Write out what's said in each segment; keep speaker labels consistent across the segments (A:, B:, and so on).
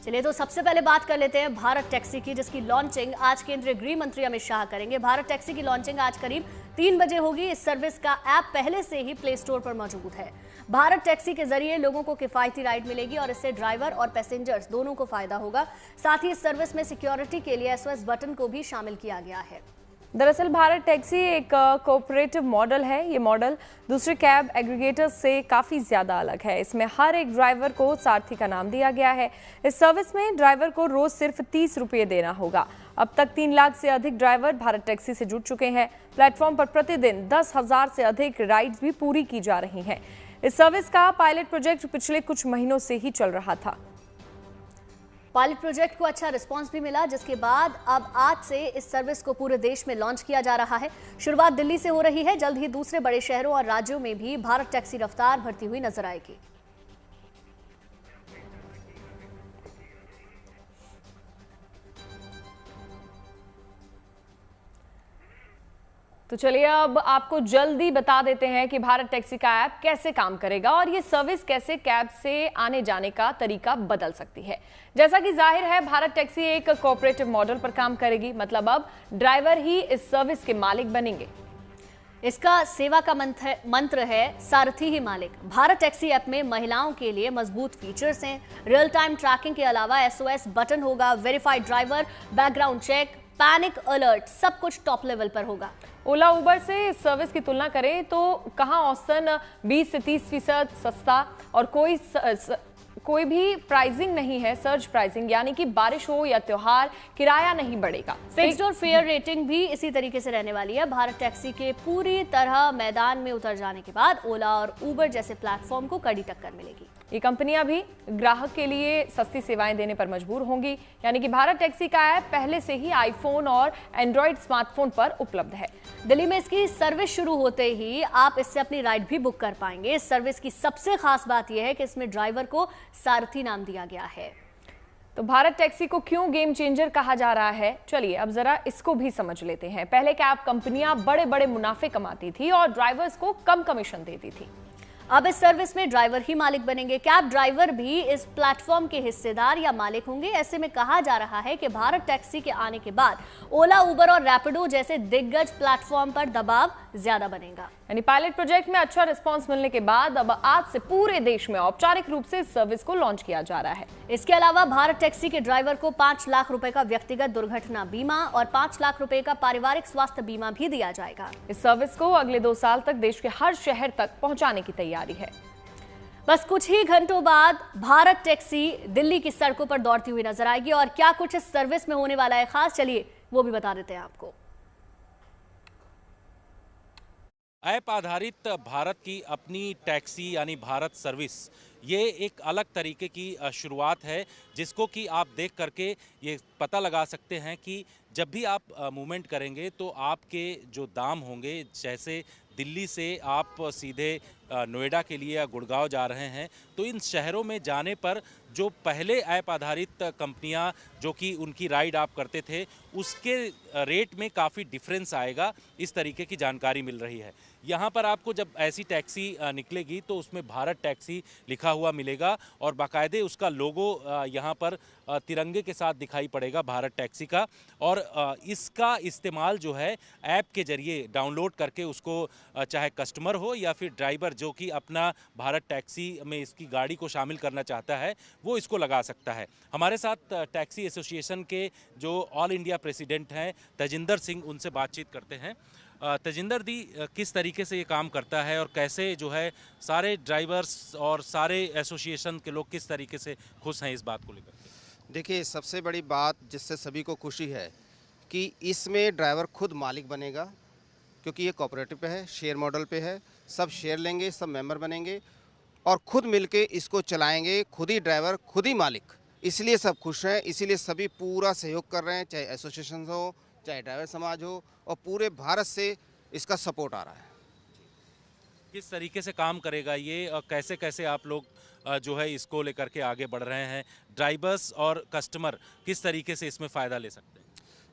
A: चलिए तो सबसे पहले बात कर लेते हैं भारत टैक्सी की, जिसकी लॉन्चिंग आज केंद्रीय गृह मंत्री अमित शाह करेंगे। भारत टैक्सी की लॉन्चिंग आज करीब 3 बजे होगी। इस सर्विस का ऐप पहले से ही प्ले स्टोर पर मौजूद है। भारत टैक्सी के जरिए लोगों को किफायती राइड मिलेगी और इससे ड्राइवर और पैसेंजर्स दोनों को फायदा होगा। साथ ही इस सर्विस में सिक्योरिटी के लिए SOS बटन को भी शामिल किया गया है।
B: दरअसल भारत टैक्सी एक कोऑपरेटिव मॉडल है। ये मॉडल दूसरे कैब एग्रीगेटर्स से काफ़ी ज़्यादा अलग है। इसमें हर एक ड्राइवर को सारथी का नाम दिया गया है। इस सर्विस में ड्राइवर को रोज़ सिर्फ 30 रुपये देना होगा। अब तक 3 लाख से अधिक ड्राइवर भारत टैक्सी से जुड़ चुके हैं। प्लेटफॉर्म पर प्रतिदिन 10,000 से अधिक राइड्स भी पूरी की जा रही हैं। इस सर्विस का पायलट प्रोजेक्ट पिछले कुछ महीनों से ही चल रहा था।
A: पायलट प्रोजेक्ट को अच्छा रिस्पांस भी मिला, जिसके बाद अब आज से इस सर्विस को पूरे देश में लॉन्च किया जा रहा है। शुरुआत दिल्ली से हो रही है। जल्द ही दूसरे बड़े शहरों और राज्यों में भी भारत टैक्सी रफ्तार भरती हुई नजर आएगी।
B: तो चलिए अब आपको जल्दी बता देते हैं कि भारत टैक्सी का ऐप कैसे काम करेगा और ये सर्विस कैसे कैब से आने जाने का तरीका बदल सकती है। जैसा कि जाहिर है भारत टैक्सी एक कोऑपरेटिव मॉडल पर काम करेगी, मतलब अब ड्राइवर ही इस सर्विस के मालिक बनेंगे।
A: इसका सेवा का मंत्र है सारथी ही मालिक। भारत टैक्सी ऐप में महिलाओं के लिए मजबूत फीचर्स हैं। रियल टाइम ट्रैकिंग के अलावा SOS बटन होगा, verified driver, background check, panic alert, सब कुछ टॉप लेवल पर होगा।
B: ओला उबर से इस सर्विस की तुलना करें तो कहां औसतन 20 से 30% सस्ता और कोई भी प्राइसिंग नहीं है, सर्ज प्राइसिंग, यानी कि बारिश हो या त्योहार किराया नहीं बढ़ेगा।
A: फिक्स्ड और फेयर रेटिंग भी इसी तरीके से रहने वाली है। भारत टैक्सी के पूरी तरह मैदान में उतर जाने के बाद ओला और उबर जैसे प्लेटफॉर्म को कड़ी टक्कर मिलेगी।
B: ये कंपनियां भी ग्राहक के लिए सस्ती सेवाएं देने पर मजबूर होंगी, यानी कि भारत टैक्सी का ऐप पहले से ही आईफोन और एंड्रॉइड स्मार्टफोन पर उपलब्ध है।
A: दिल्ली में इसकी सर्विस शुरू होते ही आप इससे अपनी राइड भी बुक कर पाएंगे। इस सर्विस की सबसे खास बात यह है कि इसमें ड्राइवर को सारथी नाम दिया गया है।
B: तो भारत टैक्सी को क्यों गेम चेंजर कहा जा रहा है, चलिए अब जरा इसको भी समझ लेते हैं। पहले कैब कंपनियां बड़े बड़े मुनाफे कमाती थी और ड्राइवर्स को कम कमीशन देती थी।
A: अब इस सर्विस में ड्राइवर ही मालिक बनेंगे। कैब ड्राइवर भी इस प्लेटफॉर्म के हिस्सेदार या मालिक होंगे। ऐसे में कहा जा रहा है कि भारत टैक्सी के आने के बाद ओला, उबर और रैपिडो जैसे दिग्गज प्लेटफॉर्म पर दबाव ज्यादा बनेगा।
B: यानी पायलट प्रोजेक्ट में अच्छा रिस्पांस मिलने के बाद अब आज से पूरे देश में औपचारिक रूप से इस सर्विस को लॉन्च किया जा रहा है।
A: इसके अलावा भारत टैक्सी के ड्राइवर को 5 लाख रुपए का व्यक्तिगत दुर्घटना बीमा और 5 लाख रुपए का पारिवारिक स्वास्थ्य बीमा भी दिया जाएगा।
B: इस सर्विस को अगले 2 साल तक देश के हर शहर तक पहुंचाने की तैयारी है।
A: बस कुछ ही घंटों बाद भारत टैक्सी दिल्ली की सड़कों पर दौड़ती हुई नजर आएगी और क्या कुछ इस सर्विस में होने वाला है खास, चलिए वो भी बता देते हैं आपको।
C: ऐप आधारित भारत की अपनी टैक्सी यानी भारत सर्विस, ये एक अलग तरीके की शुरुआत है, जिसको कि आप देख करके ये पता लगा सकते हैं कि जब भी आप मूवमेंट करेंगे तो आपके जो दाम होंगे, जैसे दिल्ली से आप सीधे नोएडा के लिए या गुड़गांव जा रहे हैं, तो इन शहरों में जाने पर जो पहले ऐप आधारित कंपनियां जो कि उनकी राइड आप करते थे, उसके रेट में काफ़ी डिफरेंस आएगा, इस तरीके की जानकारी मिल रही है। यहाँ पर आपको जब ऐसी टैक्सी निकलेगी तो उसमें भारत टैक्सी लिखा हुआ मिलेगा और बाकायदे उसका लोगो यहाँ पर तिरंगे के साथ दिखाई पड़ेगा भारत टैक्सी का। और इसका इस्तेमाल जो है ऐप के ज़रिए डाउनलोड करके उसको चाहे कस्टमर हो या फिर ड्राइवर जो कि अपना भारत टैक्सी में इसकी गाड़ी को शामिल करना चाहता है, वो इसको लगा सकता है। हमारे साथ टैक्सी एसोसिएशन के जो ऑल इंडिया प्रेसिडेंट हैं तजिंदर सिंह, उनसे बातचीत करते हैं। तजिंदर दी, किस तरीके से ये काम करता है और कैसे जो है सारे ड्राइवर्स और सारे एसोसिएशन के लोग किस तरीके से खुश हैं इस बात को लेकर?
D: देखिए, सबसे बड़ी बात जिससे सभी को खुशी है कि इसमें ड्राइवर खुद मालिक बनेगा, क्योंकि ये कोऑपरेटिव पे है, शेयर मॉडल पे है। सब शेयर लेंगे, सब मेंबर बनेंगे और खुद मिलके इसको चलाएंगे, खुद ही ड्राइवर खुद ही मालिक। इसलिए सब खुश हैं, इसीलिए सभी पूरा सहयोग कर रहे हैं, चाहे एसोसिएशन हो, चाहे ड्राइवर समाज हो, और पूरे भारत से इसका सपोर्ट आ रहा है।
C: किस तरीके से काम करेगा ये और कैसे कैसे आप लोग जो है इसको लेकर के आगे बढ़ रहे हैं? ड्राइवर्स और कस्टमर किस तरीके से इसमें फ़ायदा ले सकते हैं?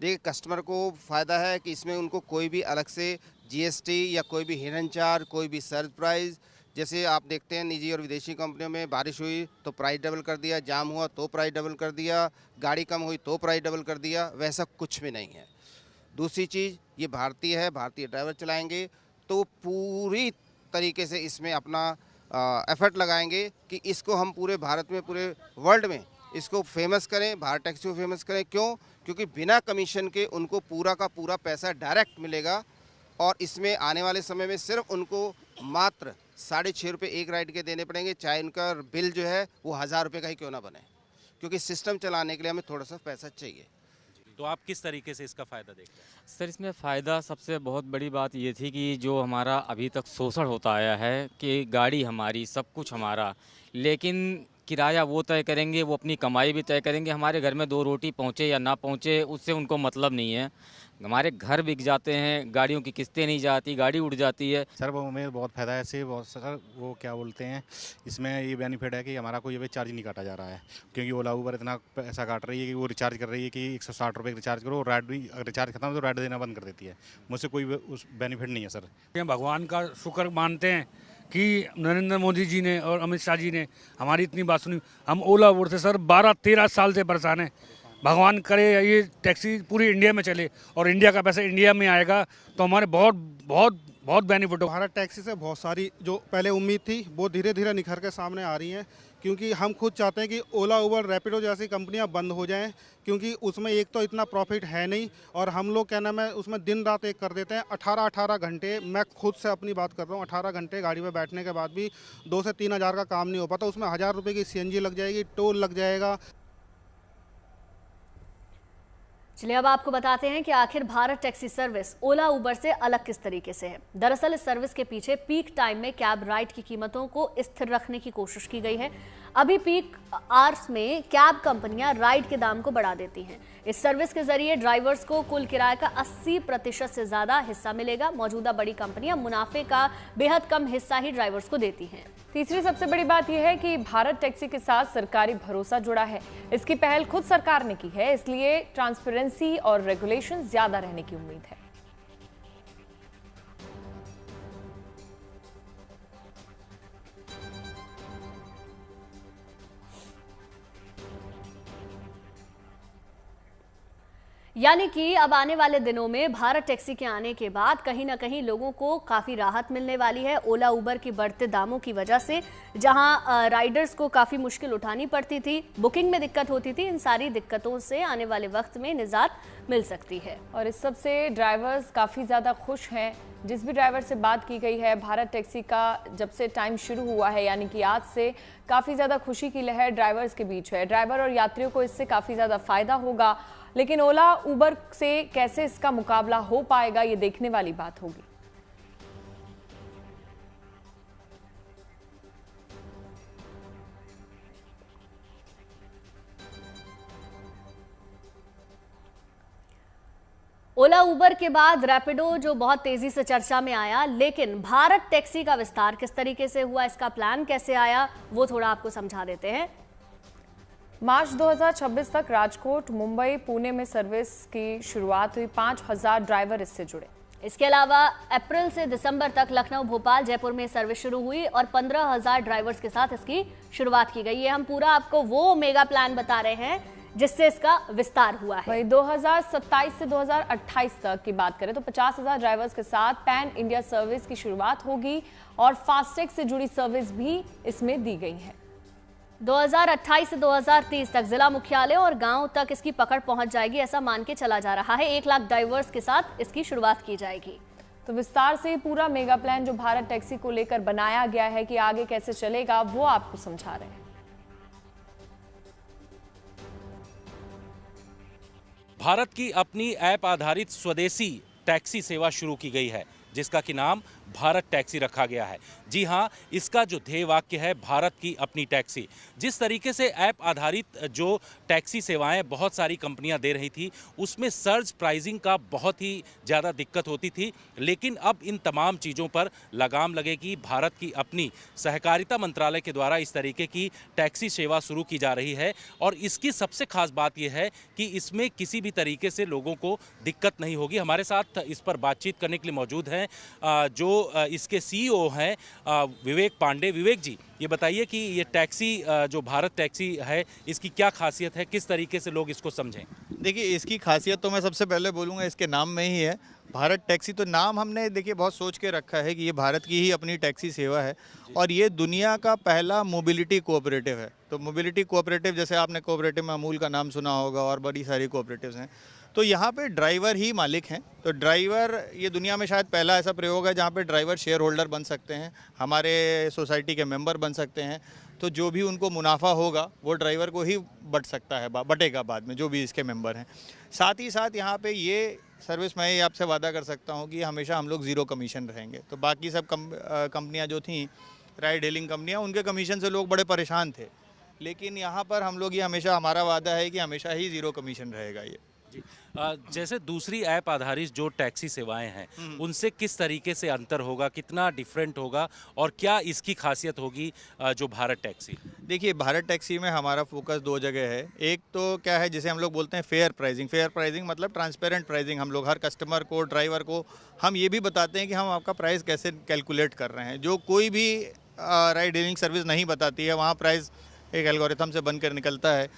D: देखिए, कस्टमर को फ़ायदा है कि इसमें उनको कोई भी अलग से GST या कोई भी हिडन चार्ज, कोई भी सर्च प्राइस जैसे आप देखते हैं निजी और विदेशी कंपनियों में बारिश हुई तो प्राइस डबल कर दिया, जाम हुआ तो प्राइस डबल कर दिया, गाड़ी कम हुई तो प्राइस डबल कर दिया, वैसा कुछ भी नहीं है। दूसरी चीज़, ये भारतीय है, भारतीय ड्राइवर चलाएंगे तो पूरी तरीके से इसमें अपना एफर्ट लगाएंगे कि इसको हम पूरे भारत में, पूरे वर्ल्ड में इसको फेमस करें, भारत टैक्सी को फेमस करें। क्यों? क्योंकि बिना कमीशन के उनको पूरा का पूरा पैसा डायरेक्ट मिलेगा और इसमें आने वाले समय में सिर्फ उनको मात्र 6.5 रुपये एक राइड के देने पड़ेंगे, चाहे उनका बिल जो है वो 1000 रुपये का ही क्यों ना बने, क्योंकि सिस्टम चलाने के लिए हमें थोड़ा सा पैसा चाहिए।
C: तो आप किस तरीके से इसका फ़ायदा देखते हैं?
E: सर, इसमें फ़ायदा सबसे बहुत बड़ी बात ये थी कि जो हमारा अभी तक शोषण होता आया है कि गाड़ी हमारी, सब कुछ हमारा, लेकिन किराया वो तय करेंगे, वो अपनी कमाई भी तय करेंगे। हमारे घर में 2 रोटी पहुँचे या ना पहुँचे उससे उनको मतलब नहीं है। हमारे घर बिक जाते हैं, गाड़ियों की किस्तें नहीं जाती, गाड़ी उड़ जाती है।
F: सर वो हमें बहुत फ़ायदा है इससे। बहुत सर वो क्या बोलते हैं, इसमें ये बेनिफिट है कि हमारा कोई अभी चार्ज नहीं काटा जा रहा है, क्योंकि ओला उबर इतना पैसा काट रही है कि वो रिचार्ज कर रही है कि 160 रुपये रिचार्ज करो, राइड भी अगर रिचार्ज खत्म हो तो राइड देना बंद कर देती है। मुझसे कोई उस बेनिफिट नहीं है सर।
G: भगवान का शुक्र मानते हैं कि नरेंद्र मोदी जी ने और अमित शाह जी ने हमारी इतनी बात सुनी। हम ओला उबर से सर 12-13 साल से परेशान हैं। भगवान करे ये टैक्सी पूरी इंडिया में चले और इंडिया का पैसा इंडिया में आएगा तो हमारे बहुत बहुत बहुत बेनिफिट हो।
H: भारत टैक्सी से बहुत सारी जो पहले उम्मीद थी वो धीरे धीरे निखर के सामने आ रही हैं, क्योंकि हम खुद चाहते हैं कि ओला उबर रैपिडो जैसी कंपनियां बंद हो जाएं, क्योंकि उसमें एक तो इतना प्रॉफिट है नहीं और हम लोग क्या नाम है उसमें दिन रात एक कर देते हैं। 18 घंटे, मैं खुद से अपनी बात कर रहा हूँ, 18 घंटे गाड़ी में बैठने के बाद भी 2 से 3 हज़ार का काम नहीं हो पाता। उसमें 1000 रुपये की CNG लग जाएगी, टोल लग जाएगा।
A: चलिए अब आपको बताते हैं कि आखिर भारत टैक्सी सर्विस ओला उबर से अलग किस तरीके से है। दरअसल इस सर्विस के पीछे पीक टाइम में कैब राइड की कीमतों को स्थिर रखने की कोशिश की गई है। अभी पीक आवर्स में कैब कंपनियां राइड के दाम को बढ़ा देती हैं। इस सर्विस के जरिए ड्राइवर्स को कुल किराए का 80% से ज्यादा हिस्सा मिलेगा। मौजूदा बड़ी कंपनियां मुनाफे का बेहद कम हिस्सा ही ड्राइवर्स को देती हैं।
B: तीसरी सबसे बड़ी बात यह है कि भारत टैक्सी के साथ सरकारी भरोसा जुड़ा है। इसकी पहल खुद सरकार ने की है, इसलिए ट्रांसपेरेंसी और रेगुलेशन ज्यादा रहने की उम्मीद है।
A: यानी कि अब आने वाले दिनों में भारत टैक्सी के आने के बाद कहीं ना कहीं लोगों को काफ़ी राहत मिलने वाली है। ओला उबर की बढ़ते दामों की वजह से जहां राइडर्स को काफ़ी मुश्किल उठानी पड़ती थी, बुकिंग में दिक्कत होती थी, इन सारी दिक्कतों से आने वाले वक्त में निजात मिल सकती है।
B: और इस सब से ड्राइवर्स काफ़ी ज़्यादा खुश हैं। जिस भी ड्राइवर से बात की गई है, भारत टैक्सी का जब से टाइम शुरू हुआ है यानी कि आज से, काफ़ी ज़्यादा खुशी की लहर ड्राइवर्स के बीच है। ड्राइवर और यात्रियों को इससे काफ़ी ज़्यादा फ़ायदा होगा, लेकिन ओला उबर से कैसे इसका मुकाबला हो पाएगा ये देखने वाली बात होगी।
A: ओला उबर के बाद रैपिडो जो बहुत तेजी से चर्चा में आया, लेकिन भारत टैक्सी का विस्तार किस तरीके से हुआ, इसका प्लान कैसे आया, वो थोड़ा आपको समझा देते हैं।
B: मार्च 2026 तक राजकोट, मुंबई, पुणे में सर्विस की शुरुआत हुई। 5000 ड्राइवर इससे जुड़े।
A: इसके अलावा अप्रैल से दिसंबर तक लखनऊ, भोपाल, जयपुर में सर्विस शुरू हुई और 15,000 ड्राइवर्स के साथ इसकी शुरुआत की गई। ये हम पूरा आपको वो मेगा प्लान बता रहे हैं जिससे इसका विस्तार हुआ है।
B: वही 2027 से 2028 तक की बात करें तो 50,000 ड्राइवर्स के साथ पैन इंडिया सर्विस की शुरुआत होगी और फास्टैग से जुड़ी सर्विस भी इसमें दी गई है।
A: 2028 से 2030 तक जिला मुख्यालय और गांव तक इसकी पकड़ पहुंच जाएगी, ऐसा मान के चला जा रहा है। 1 लाख ड्राइवर्स के साथ इसकी शुरुआत की जाएगी।
B: तो विस्तार से पूरा मेगा प्लान जो भारत टैक्सी को लेकर बनाया गया है कि आगे कैसे चलेगा, वो आपको समझा रहे हैं।
C: भारत की अपनी ऐप आधारित स्वदेशी टैक्सी सेवा शुरू की गई है जिसका कि नाम भारत टैक्सी रखा गया है। जी हाँ, इसका जो ध्येय वाक्य है भारत की अपनी टैक्सी। जिस तरीके से ऐप आधारित जो टैक्सी सेवाएं बहुत सारी कंपनियां दे रही थी उसमें सर्ज प्राइसिंग का बहुत ही ज़्यादा दिक्कत होती थी, लेकिन अब इन तमाम चीज़ों पर लगाम लगेगी। भारत की अपनी सहकारिता मंत्रालय के द्वारा इस तरीके की टैक्सी सेवा शुरू की जा रही है और इसकी सबसे खास बात यह है कि इसमें किसी भी तरीके से लोगों को दिक्कत नहीं होगी। हमारे साथ इस पर बातचीत करने के लिए मौजूद हैं जो इसके सीईओ हैं विवेक पांडे। विवेक जी, ये बताइए कि ये टैक्सी जो भारत टैक्सी है, इसकी क्या खासियत है, किस तरीके से लोग इसको समझें?
I: देखिए, इसकी खासियत तो मैं सबसे पहले बोलूँगा इसके नाम में ही है। भारत टैक्सी तो नाम हमने देखिए बहुत सोच के रखा है कि ये भारत की ही अपनी टैक्सी सेवा है और ये दुनिया का पहला मोबिलिटी कोऑपरेटिव है। तो मोबिलिटी कोऑपरेटिव, जैसे आपने कोऑपरेटिव में अमूल का नाम सुना होगा और बड़ी सारी कोऑपरेटिव्स हैं, तो यहाँ पे ड्राइवर ही मालिक हैं। तो ड्राइवर, ये दुनिया में शायद पहला ऐसा प्रयोग है जहाँ पे ड्राइवर शेयर होल्डर बन सकते हैं, हमारे सोसाइटी के मेंबर बन सकते हैं। तो जो भी उनको मुनाफा होगा वो ड्राइवर को ही बट सकता है, बटेगा बाद में, जो भी इसके मेंबर हैं। साथ ही साथ यहाँ पे ये सर्विस मैं ये आपसे वादा कर सकता हूँ कि हमेशा हम लोग ज़ीरो कमीशन रहेंगे। तो बाकी सब कंपनियाँ जो थीं, राइड हेलिंग कंपनियाँ, उनके कमीशन से लोग बड़े परेशान थे, लेकिन यहाँ पर हम लोग ये हमेशा, हमारा वादा है कि हमेशा ही ज़ीरो कमीशन रहेगा ये।
C: जी, जैसे दूसरी ऐप आधारित जो टैक्सी सेवाएं हैं, उनसे किस तरीके से अंतर होगा, कितना डिफरेंट होगा और क्या इसकी खासियत होगी जो भारत टैक्सी?
I: देखिए, भारत टैक्सी में हमारा फोकस दो जगह है। एक तो क्या है, जिसे हम लोग बोलते हैं फेयर प्राइसिंग। फेयर प्राइसिंग मतलब ट्रांसपेरेंट प्राइसिंग। हम लोग हर कस्टमर को, ड्राइवर को हम ये भी बताते हैं कि हम आपका प्राइस कैसे कैलकुलेट कर रहे हैं। जो कोई भी राइड हेलिंग सर्विस नहीं बताती है, वहाँ प्राइस एक एल्गोरिथम से बनकर निकलता है।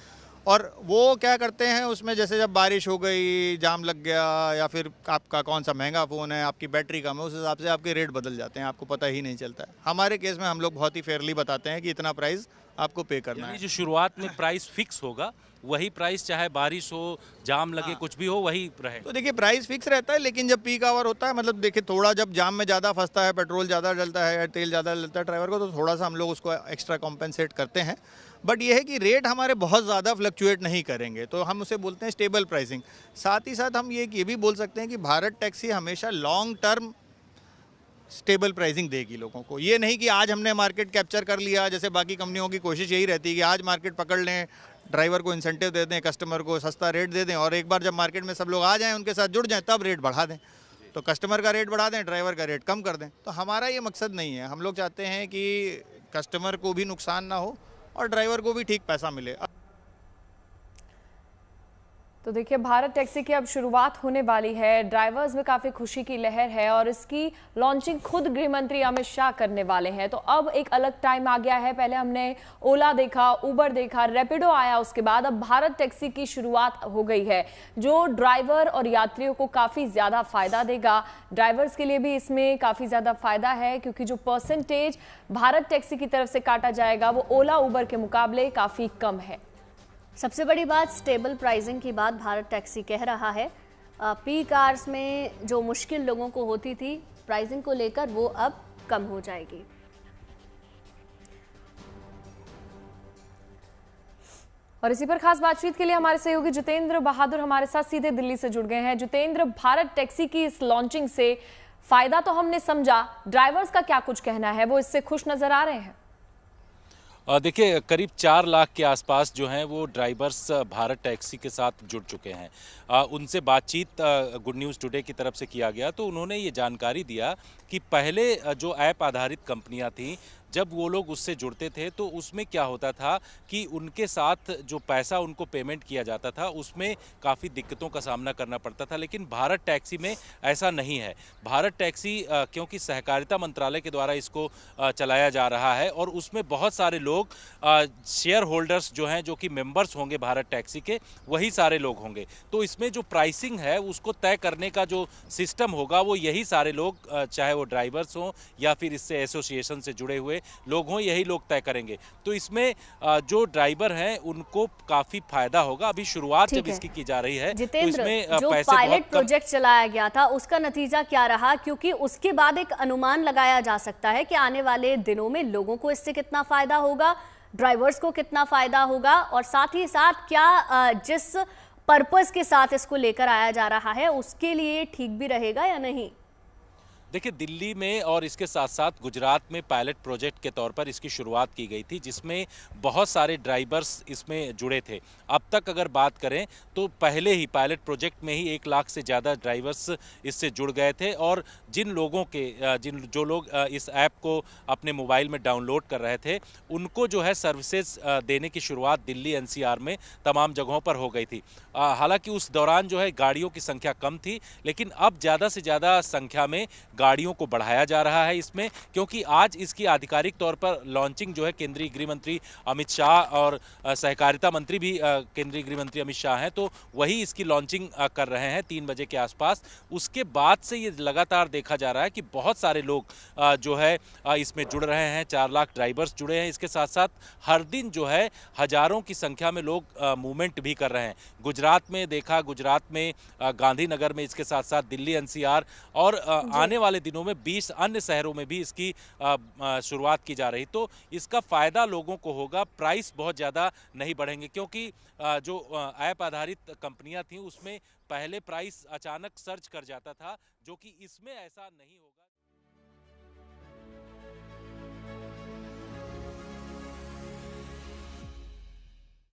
I: और वो क्या करते हैं उसमें, जैसे जब बारिश हो गई, जाम लग गया, या फिर आपका कौन सा महंगा फ़ोन है, आपकी बैटरी कम है, उस हिसाब से आपके रेट बदल जाते हैं, आपको पता ही नहीं चलता है। हमारे केस में हम लोग बहुत ही फेयरली बताते हैं कि इतना प्राइस आपको पे करना है।
C: जो शुरुआत में प्राइस फिक्स होगा, वही प्राइस चाहे बारिश हो, जाम लगे, कुछ भी हो, वही रहे।
I: तो देखिए, प्राइस फिक्स रहता है, लेकिन जब पीक आवर होता है, मतलब देखिए थोड़ा जब जाम में ज़्यादा फंसता है, पेट्रोल ज़्यादा डलता है, तेल ज़्यादा डलता है ड्राइवर को, तो थोड़ा सा हम लोग उसको एक्स्ट्रा कॉम्पेंसेट करते हैं। बट ये है कि रेट हमारे बहुत ज़्यादा फ्लक्चुएट नहीं करेंगे, तो हम उसे बोलते हैं स्टेबल प्राइसिंग। साथ ही साथ हम ये भी बोल सकते हैं कि भारत टैक्सी हमेशा लॉन्ग टर्म स्टेबल प्राइसिंग देगी लोगों को। ये नहीं कि आज हमने मार्केट कैप्चर कर लिया, जैसे बाकी कंपनियों की कोशिश यही रहती है कि आज मार्केट पकड़ लें, ड्राइवर को इंसेंटिव दे दें, कस्टमर को सस्ता रेट दे दें, और एक बार जब मार्केट में सब लोग आ जाएं, उनके साथ जुड़ जाएं, तब रेट बढ़ा दें। तो कस्टमर का रेट बढ़ा दें, ड्राइवर का रेट कम कर दें। तो हमारा ये मकसद नहीं है। हम लोग चाहते हैं कि कस्टमर को भी नुकसान ना हो और ड्राइवर को भी ठीक पैसा मिले।
B: तो देखिए, भारत टैक्सी की अब शुरुआत होने वाली है। ड्राइवर्स में काफ़ी खुशी की लहर है और इसकी लॉन्चिंग खुद गृह मंत्री अमित शाह करने वाले हैं। तो अब एक अलग टाइम आ गया है। पहले हमने ओला देखा, उबर देखा, रैपिडो आया, उसके बाद अब भारत टैक्सी की शुरुआत हो गई है, जो ड्राइवर और यात्रियों को काफ़ी ज़्यादा फ़ायदा देगा। ड्राइवर्स के लिए भी इसमें काफ़ी ज़्यादा फ़ायदा है, क्योंकि जो परसेंटेज भारत टैक्सी की तरफ से काटा जाएगा वो ओला उबर के मुकाबले काफ़ी कम है।
A: सबसे बड़ी बात, स्टेबल प्राइसिंग की बात भारत टैक्सी कह रहा है। पीक आवर्स में जो मुश्किल लोगों को होती थी प्राइसिंग को लेकर, वो अब कम हो जाएगी।
B: और इसी पर खास बातचीत के लिए हमारे सहयोगी जितेंद्र बहादुर हमारे साथ सीधे दिल्ली से जुड़ गए हैं। जितेंद्र, भारत टैक्सी की इस लॉन्चिंग से फायदा तो हमने समझा, ड्राइवर्स का क्या कुछ कहना है? वो इससे खुश नजर आ रहे हैं?
C: देखिए, करीब 4 लाख के आसपास जो हैं वो ड्राइवर्स भारत टैक्सी के साथ जुड़ चुके हैं। उनसे बातचीत गुड न्यूज़ टुडे की तरफ से किया गया, तो उन्होंने ये जानकारी दिया कि पहले जो ऐप आधारित कंपनियां थीं, जब वो लोग उससे जुड़ते थे तो उसमें क्या होता था कि उनके साथ जो पैसा उनको पेमेंट किया जाता था उसमें काफ़ी दिक्कतों का सामना करना पड़ता था। लेकिन भारत टैक्सी में ऐसा नहीं है। भारत टैक्सी क्योंकि सहकारिता मंत्रालय के द्वारा इसको चलाया जा रहा है और उसमें बहुत सारे लोग शेयर होल्डर्स जो हैं, जो कि मेंबर्स होंगे भारत टैक्सी के, वही सारे लोग होंगे। तो इसमें जो प्राइसिंग है उसको तय करने का जो सिस्टम होगा वो यही सारे लोग, चाहे वो ड्राइवर्स हों या फिर इससे एसोसिएशन से जुड़े हुए लोग हों, यही लोग तय करेंगे। तो इसमें जो ड्राइवर हैं उनको काफी फायदा होगा। अभी शुरुआत जब इसकी की जा रही है, तो इसमें
A: जो पायलट प्रोजेक्ट चलाया गया था उसका नतीजा क्या रहा, क्योंकि उसके बाद एक अनुमान लगाया जा सकता है कि आने वाले दिनों में लोगों को इससे कितना फायदा होगा, ड्राइवर्स को कितना फायदा होगा, और साथ ही साथ क्या जिस पर्पस के साथ इसको लेकर आया जा रहा है उसके लिए ठीक भी रहेगा या नहीं?
C: देखिए, दिल्ली में और इसके साथ साथ गुजरात में पायलट प्रोजेक्ट के तौर पर इसकी शुरुआत की गई थी, जिसमें बहुत सारे ड्राइवर्स इसमें जुड़े थे। अब तक अगर बात करें तो पहले ही पायलट प्रोजेक्ट में ही 1 लाख से ज़्यादा ड्राइवर्स इससे जुड़ गए थे। और जिन लोगों के जो लोग इस ऐप को अपने मोबाइल में डाउनलोड कर रहे थे, उनको जो है सर्विसेज देने की शुरुआत दिल्ली NCR में तमाम जगहों पर हो गई थी। हालांकि उस दौरान जो है गाड़ियों की संख्या कम थी, लेकिन अब ज़्यादा से ज़्यादा संख्या में गाड़ियों को बढ़ाया जा रहा है इसमें, क्योंकि आज इसकी आधिकारिक तौर पर लॉन्चिंग जो है केंद्रीय गृह मंत्री अमित शाह और सहकारिता मंत्री भी केंद्रीय गृह मंत्री अमित शाह हैं, तो वही इसकी लॉन्चिंग कर रहे हैं 3 बजे के आसपास। उसके बाद से ये लगातार देखा जा रहा है कि बहुत सारे लोग जो है इसमें जुड़ रहे हैं। 4 लाख ड्राइवर्स जुड़े हैं। इसके साथ साथ हर दिन जो है हजारों की संख्या में लोग मूवमेंट भी कर रहे हैं। गुजरात में देखा, गुजरात में गांधीनगर में, इसके साथ साथ दिल्ली एनसीआर और आने वाले दिनों में 20 अन्य शहरों में भी इसकी शुरुआत की जा रही। तो इसका फायदा लोगों को होगा। प्राइस बहुत ज़्यादा नहीं बढ़ेंगे, क्योंकि जो ऐप आधारित कंपनियां थीं उसमें पहले प्राइस अचानक सर्ज कर जाता था, जो कि इसमें ऐसा नहीं होगा।